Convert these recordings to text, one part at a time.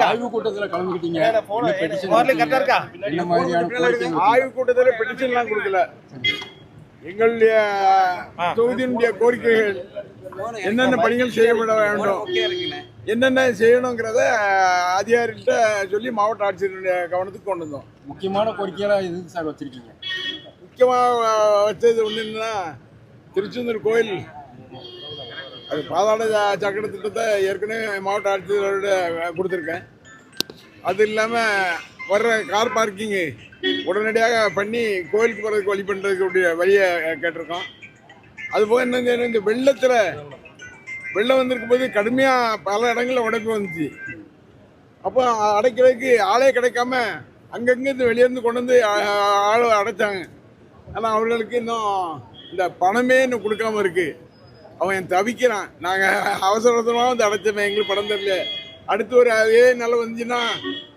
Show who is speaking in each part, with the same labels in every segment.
Speaker 1: ஆய்வு கூட்டத்தில் கலந்துக்கிட்டீங்க.
Speaker 2: ஆய்வு கூட்டத்தில் பெட்டிஷன்லாம் கொடுக்கல. எங்களுடைய தொகுதியினுடைய கோரிக்கைகள் என்னென்ன பணிகள் செய்யப்பட வேண்டும், என்னென்ன செய்யணுங்கிறத அதிகாரிகிட்ட சொல்லி மாவட்ட ஆட்சியருடைய கவனத்துக்கு கொண்டு வந்தோம்.
Speaker 1: முக்கியமான கோரிக்கையெல்லாம் எதுக்கு சார் வச்சிருக்கீங்க?
Speaker 2: முக்கியமாக வச்சது ஒன்று என்னன்னா, திருச்செந்தூர் கோயில் அது பாதாள சக்கர திட்டத்தை ஏற்கனவே மாவட்ட ஆட்சியரோட கொடுத்துருக்கேன். அது இல்லாமல் வர்ற கார் பார்க்கிங்கு உடனடியாக பண்ணி கோயிலுக்கு போகிறதுக்கு வழி பண்ணுறதுக்கு வழியை கேட்டிருக்கோம். அதுபோக என்ன, இந்த வெள்ளம் வந்திருக்கும் போது கடுமையாக பல இடங்களில் உடைப்பு வந்துச்சு. அப்போ அடைக்கிறதுக்கு ஆளே கிடைக்காம அங்கங்கே வெளியேருந்து கொண்டு வந்து ஆள் அடைச்சாங்க. ஆனால் அவர்களுக்கு இன்னும் இந்த பணமே இன்னும் கொடுக்காம இருக்கு. அவன் தவிக்கிறான். நாங்கள் அவசரமாக வந்து அடைச்சோமே, எங்களுக்கு படம் தெரியல. அடுத்து ஒரு அதே நிலை வந்துச்சுன்னா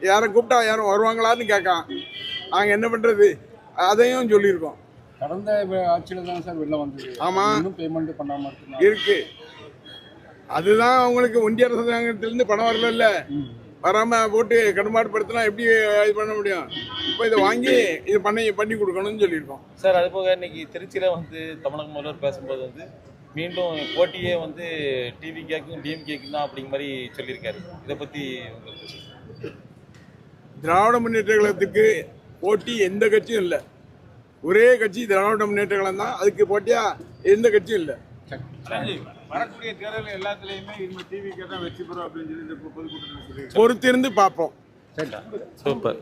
Speaker 2: யாரை கூப்பிட்டா யாரும் வருவாங்களான்னு கேட்கான். நாங்கள் என்ன பண்ணுறது, அதையும் சொல்லியிருக்கோம்.
Speaker 1: கடந்த ஆட்சியில் தான் சார் வெள்ளம் வந்தது.
Speaker 2: ஆமாம்,
Speaker 1: இன்னும் பேமெண்ட் பண்ணாமல்
Speaker 2: இருக்கு. அதுதான் அவங்களுக்கு ஒன்றிய அரசாங்கத்திலேருந்து பணம் வரல, வராமல் போட்டு கடுமாடுபடுத்தினா எப்படி இது பண்ண முடியும்? இப்போ இதை வாங்கி இது பண்ணி கொடுக்கணும்னு சொல்லியிருக்கோம்
Speaker 3: சார். அது போக இன்னைக்கு திருச்சியில் வந்து தமிழக முதல்வர் பேசும்போது வந்து மீண்டும் போட்டியே வந்து டிவி கேக்கும் டிஎம்கேக்கும் தான் அப்படிங்கிற மாதிரி சொல்லியிருக்காரு. இதை பற்றி
Speaker 2: திராவிட முன்னேற்ற கழகத்துக்கு போட்டி எந்த கட்சியும் இல்லை. ஒரே கட்சி திராவிட முன்னேற்ற கழகம் தான். அதுக்கு போட்டியா எந்த கட்சியும் இல்லை.
Speaker 4: வரக்கூடிய தேர்தல் எல்லாத்துலயுமே இந்த டிவி கேட்டா வெற்றி பெறும் அப்படின்னு சொல்லி இந்த பொதுக்கூட்டத்தில்
Speaker 2: பொறுத்திருந்து பார்ப்போம்.
Speaker 3: சூப்பர்.